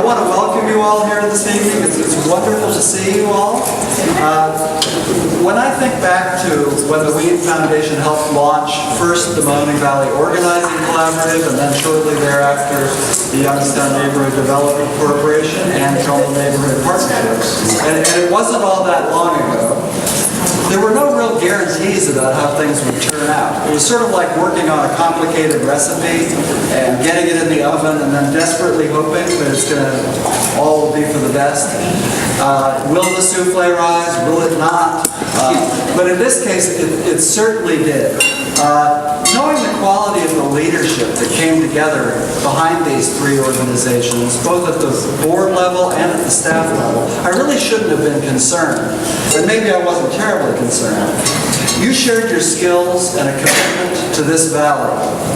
want to welcome you all here this evening. It's wonderful to see you all. When I think back to when the Wien Foundation helped launch first the Mahoning Valley Organizing Collaborative, and then shortly thereafter the Youngstown Neighborhood Development Corporation and Trumbull Neighborhood Partnerships, and it wasn't all that long ago, there were no real guarantees about how things would turn out. It was sort of like working on a complicated recipe and getting it in the oven and then desperately hoping that it's going to all be for the best. Will the souffle rise? Will it not? But in this case, it certainly did. Knowing the quality of the leadership that came together behind these three organizations, both at the board level and at the staff level, I really shouldn't have been concerned. And maybe I wasn't terribly concerned. You shared your skills and a commitment to this valley,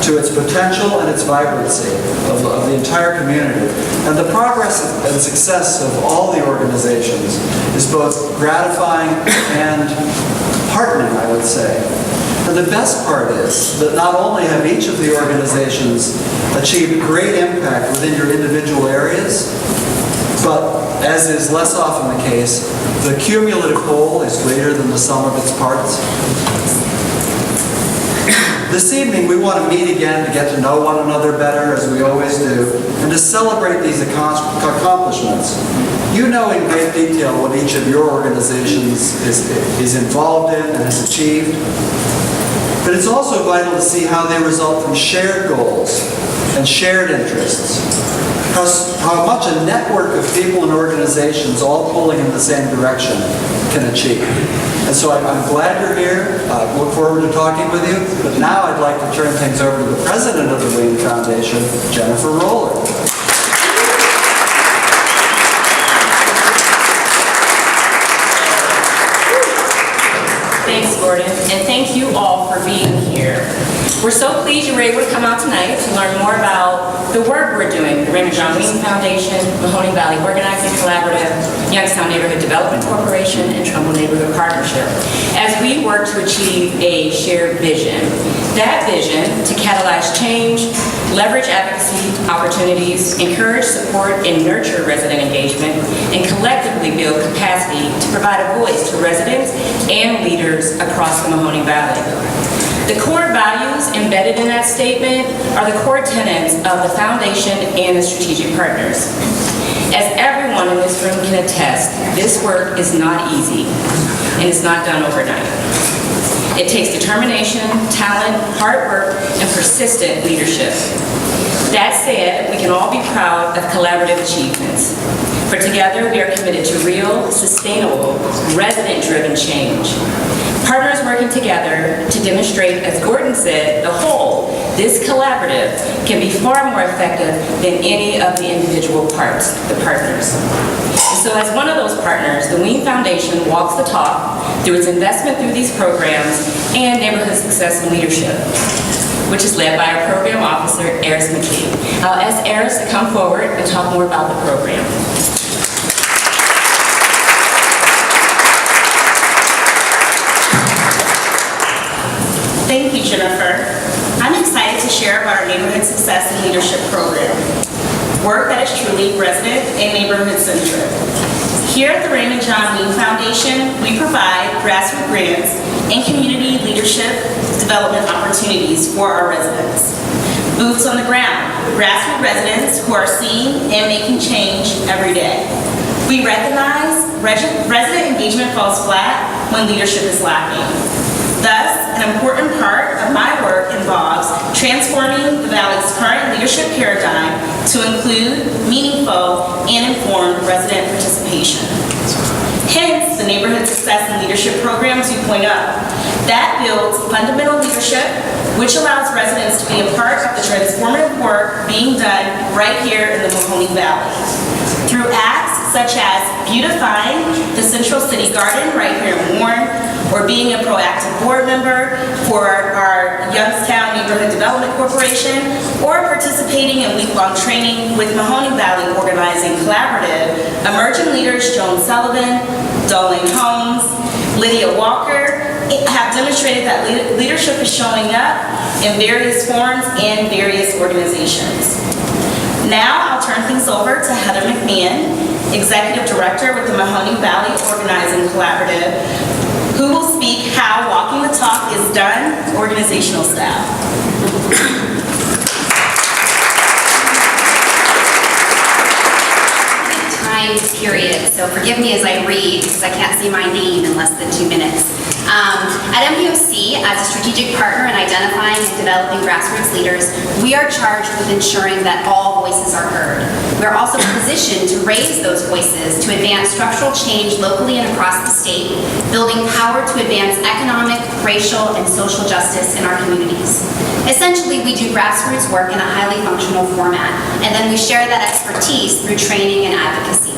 to its potential and its vibrancy of the entire community. And the progress and success of all the organizations is both gratifying and heartening, I would say. And the best part is that not only have each of the organizations achieved great impact within your individual areas, but as is less often the case, the cumulative whole is greater than the sum of its parts. This evening we want to meet again to get to know one another better, as we always do, and to celebrate these accomplishments. You know in great detail what each of your organizations is involved in and has achieved. But it's also vital to see how they result from shared goals and shared interests. How much a network of people and organizations all pulling in the same direction can achieve. And so I'm glad you're here. I look forward to talking with you. But now I'd like to turn things over to the president of the Wien Foundation, Jennifer Roller. Thanks, Gordon, and thank you all for being here. We're so pleased you were able to come out tonight to learn more about the work we're doing, the Raymond John Wien Foundation, Mahoning Valley Organizing Collaborative, Youngstown Neighborhood Development Corporation, and Trumbull Neighborhood Partnership, as we work to achieve a shared vision. That vision to catalyze change, leverage advocacy opportunities, encourage, support, and nurture resident engagement, and collectively build capacity to provide a voice to residents and leaders across the Mahoning Valley. The core values embedded in that statement are the core tenets of the foundation and the strategic partners. As everyone in this room can attest, this work is not easy, and it's not done overnight. It takes determination, talent, hard work, and persistent leadership. That said, we can all be proud of collaborative achievements. For together, we are committed to real, sustainable, resident-driven change. Partners working together to demonstrate, as Gordon said, the whole, this collaborative can be far more effective than any of the individual parts, the partners. And so as one of those partners, the Wien Foundation walks the talk through its investment through these programs and neighborhood success and leadership, which is led by our program officer, Eris McKee. I'll ask Eris to come forward and talk more about the program. Thank you, Jennifer. I'm excited to share about our Neighborhood Success and Leadership Program, work that is truly resident and neighborhood-centric. Here at the Raymond John Wien Foundation, we provide grassroots grants and community leadership development opportunities for our residents. Boots on the ground, grassroots residents who are seeing and making change every day. We recognize resident engagement falls flat when leadership is lacking. Thus, an important part of my work involves transforming the Valley's current leadership paradigm to include meaningful and informed resident participation. Hence, the Neighborhood Success and Leadership Program 2.0 that builds fundamental leadership, which allows residents to be a part of the transformative work being done right here in the Mahoning Valley. Through acts such as beautifying the Central City Garden right here in Warren, or being a proactive board member for our Youngstown Neighborhood Development Corporation, or participating in week-long training with Mahoning Valley Organizing Collaborative, emerging leaders Joan Sullivan, Darlene Holmes, Lydia Walker have demonstrated that leadership is showing up in various forms and various organizations. Now I'll turn things over to Heather McMahon, Executive Director with the Mahoning Valley Organizing Collaborative, who will speak how walking the talk is done organizational style. Time period, so forgive me as I read because I can't see my name in less than 2 minutes. At MVOC, as a strategic partner in identifying and developing grassroots leaders, we are charged with ensuring that all voices are heard. We are also positioned to raise those voices to advance structural change locally and across the state, building power to advance economic, racial, and social justice in our communities. Essentially, we do grassroots work in a highly functional format, and then we share that expertise through training and advocacy.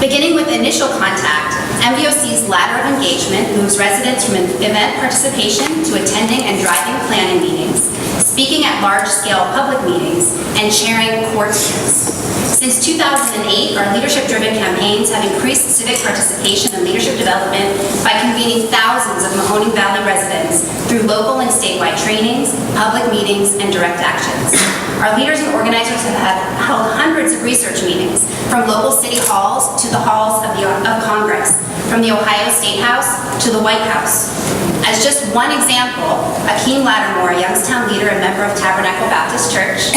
Beginning with initial contact, MVOC's ladder of engagement moves residents from event participation to attending and driving planning meetings, speaking at large-scale public meetings, and chairing court hearings. Since 2008, our leadership-driven campaigns have increased civic participation and leadership development by convening thousands of Mahoning Valley residents through local and statewide trainings, public meetings, and direct actions. Our leaders and organizers have held hundreds of research meetings, from local city halls to the halls of Congress, from the Ohio State House to the White House. As just one example, Akeem Lattimore, a Youngstown leader and member of Tabernacle Baptist Church,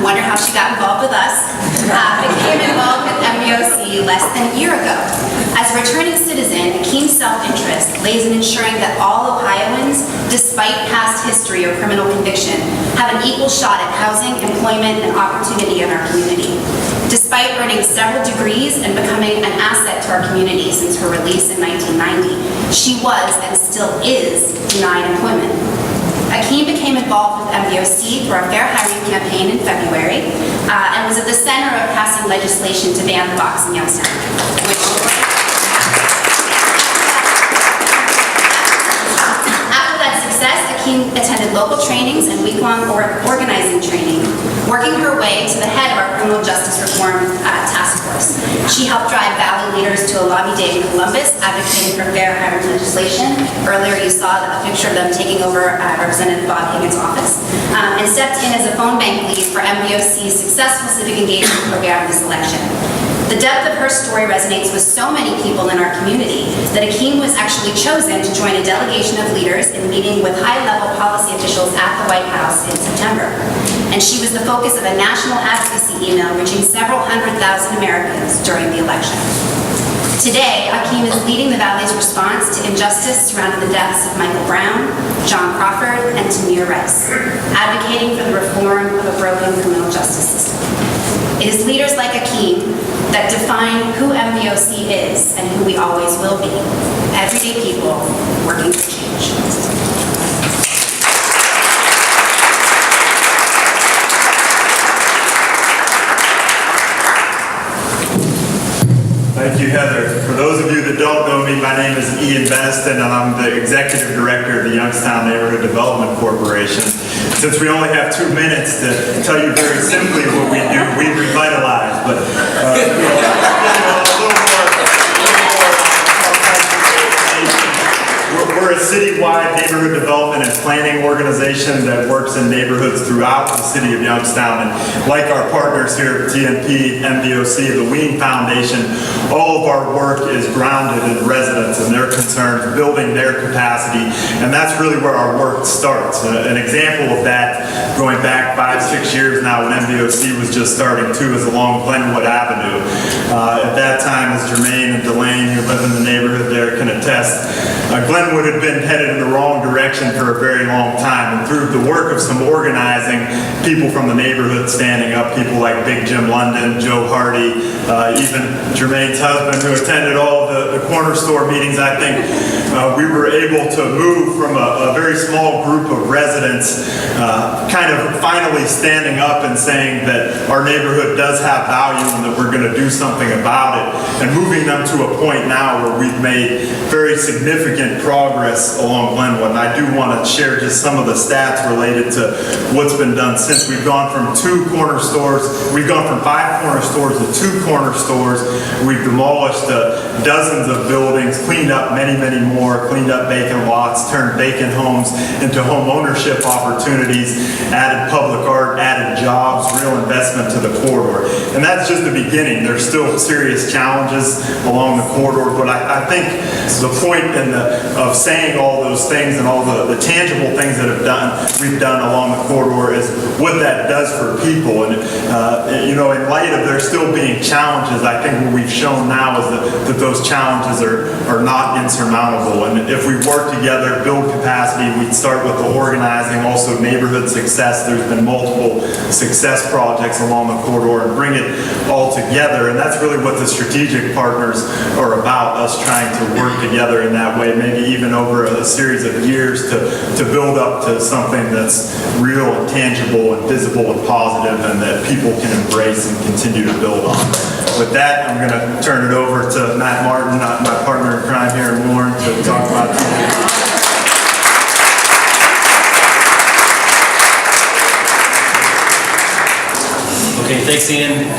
wonder how she got involved with us, became involved with MVOC less than a year ago. As a returning citizen, Akeem's self-interest lays in ensuring that all Ohioans, despite past history or criminal conviction, have an equal shot at housing, employment, and opportunity in our community. Despite earning several degrees and becoming an asset to our community since her release in 1990, she was and still is denied employment. Akeem became involved with MVOC through our Fair Hiring campaign in February and was at the center of passing legislation to ban the box in Youngstown. After that success, Akeem attended local trainings and week-long organizing training, working her way to the head of our criminal justice reform task force. She helped drive Valley leaders to a lobby day in Columbus, advocating for fair hiring legislation. Earlier, you saw a picture of them taking over Representative Bob Higgins' office, and stepped in as a phone bank lead for MVOC's successful civic engagement program this election. The depth of her story resonates with so many people in our community that Akeem was actually chosen to join a delegation of leaders in meeting with high-level policy officials at the White House in September. And she was the focus of a national advocacy email reaching several 100,000 Americans during the election. Today, Akeem is leading the Valley's response to injustice surrounding the deaths of Michael Brown, John Crawford, and Tamir Rice, advocating for the reform of a broken criminal justice system. It is leaders like Akeem that define who MVOC is and who we always will be. Everyday people working for change. Thank you, Heather. For those of you that don't know me, my name is Ian Beniston, and I'm the Executive Director of the Youngstown Neighborhood Development Corporation. Since we only have 2 minutes to tell you very simply what we do, we revitalize, but a little more. We're a citywide neighborhood development and planning organization that works in neighborhoods throughout the city of Youngstown. And like our partners here at TNP, MVOC, the Wean Foundation, all of our work is grounded in residents and their concerns, building their capacity. And that's really where our work starts. An example of that, going back 5-6 years now when MVOC was just starting too, is along Glenwood Avenue. At that time, as Jermaine and Delane, who live in the neighborhood there, can attest, Glenwood had been headed in the wrong direction for a very long time, and through the work of some organizing, people from the neighborhood standing up, people like Big Jim London, Joe Hardy, even Jermaine's husband, who attended all the corner store meetings, I think we were able to move from a very small group of residents kind of finally standing up and saying that our neighborhood does have value and that we're going to do something about it, and moving them to a point now where we've made very significant progress along Glenwood. And I do want to share just some of the stats related to what's been done since. We've gone from 2 corner stores, we've gone from 5 corner stores to 2 corner stores. We've demolished dozens of buildings, cleaned up many, many more. more, cleaned up vacant lots, turned vacant homes into home ownership opportunities, added public art, added jobs, real investment to the corridor. And that's just the beginning. There's still serious challenges along the corridor, but I think the point of saying all those things and all the tangible things that we've done along the corridor is what that does for people. And you know, in light of there still being challenges, I think what we've shown now is that those challenges are not insurmountable. And if we work together, build capacity, we start with the organizing, also neighborhood success. There's been multiple success projects along the corridor, and bring it all together. And that's really what the strategic partners are about, us trying to work together in that way, maybe even over a series of years to build up to something that's real and tangible and visible and positive, and that people can embrace and continue to build on. With that, I'm going to turn it over to Matt Martin, my partner in crime here in Warren, to talk about Okay, thanks, Ian.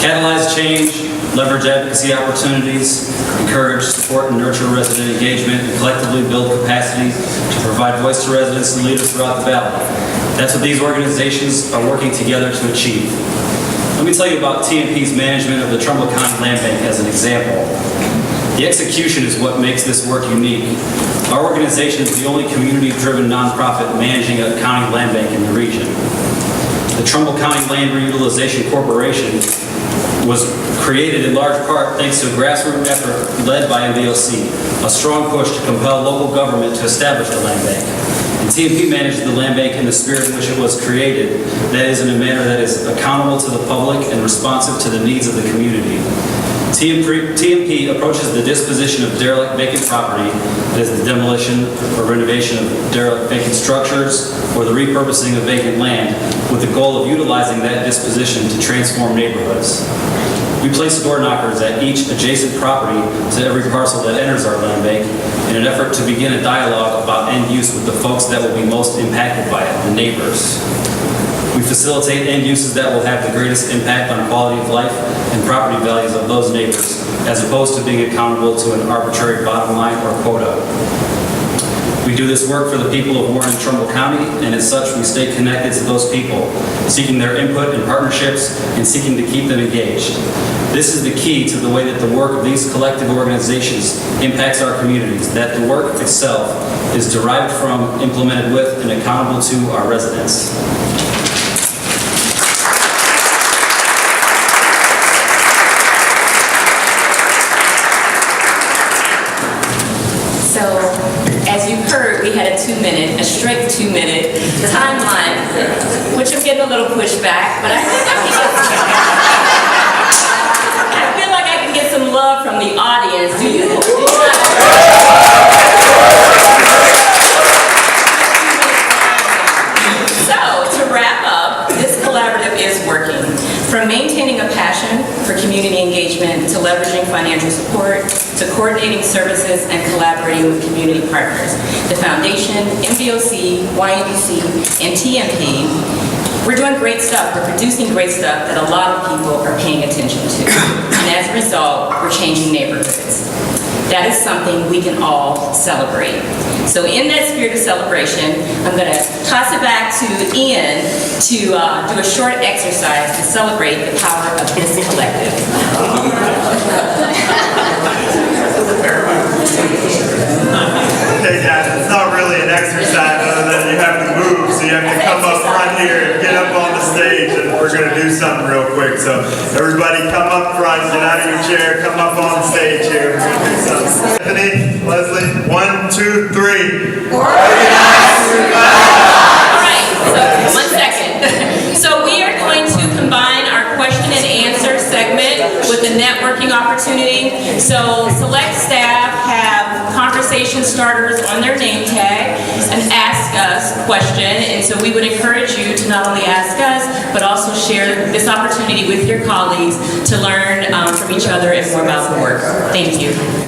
Catalyze change, leverage advocacy opportunities, encourage, support, and nurture resident engagement, and collectively build capacity to provide voice to residents and leaders throughout the valley. That's what these organizations are working together to achieve. Let me tell you about TMP's management of the Trumbull County Land Bank as an example. The execution is what makes this work unique. Our organization is the only community-driven nonprofit managing a county land bank in the region. The Trumbull County Land Reutilization Corporation was created in large part thanks to a grassroots effort led by MVOC, a strong push to compel local government to establish the land bank. And TMP managed the land bank in the spirit in which it was created, that is, in a manner that is accountable to the public and responsive to the needs of the community. TMP approaches the disposition of derelict vacant property, that is the demolition or renovation of derelict vacant structures or the repurposing of vacant land, with the goal of utilizing that disposition to transform neighborhoods. We place door knockers at each adjacent property to every parcel that enters our land bank in an effort to begin a dialogue about end use with the folks that will be most impacted by it, the neighbors. We facilitate end uses that will have the greatest impact on quality of life and property values of those neighbors, as opposed to being accountable to an arbitrary bottom line or quota. We do this work for the people of Warren and Trumbull County, and as such, we stay connected to those people, seeking their input and partnerships and seeking to keep them engaged. This is the key to the way that the work of these collective organizations impacts our communities, that the work itself is derived from, implemented with, and accountable to our residents. So, as you've heard, we had a straight 2-minute timeline, which I'm getting a little pushback, but I feel like I can get some love from the audience. Do you? So, to wrap up, this collaborative is working. From maintaining a passion for community engagement to leveraging financial support to coordinating services and collaborating with community partners. The Foundation, MVOC, YNBC, and TMP, we're doing great stuff. We're producing great stuff that a lot of people are paying attention to. And as a result, we're changing neighborhoods. That is something we can all celebrate. So in that spirit of celebration, I'm going to toss it back to Ian to do a short exercise to celebrate the power of this collective. Okay, guys, it's not really an exercise other than you have to move, so you have to come up front here and get up on the stage, and we're going to do something real quick. So everybody come up front, get out of your chair, come up on stage here. We're going to do something. Stephanie, Leslie, 1, 2, 3. All right, so 1 second. So we are going to combine our question and answer segment with a networking opportunity. So select staff have conversation starters on their name tag, an ask us question, and so we would encourage you to not only ask us, but also share this opportunity with your colleagues to learn from each other and more about the work. Thank you.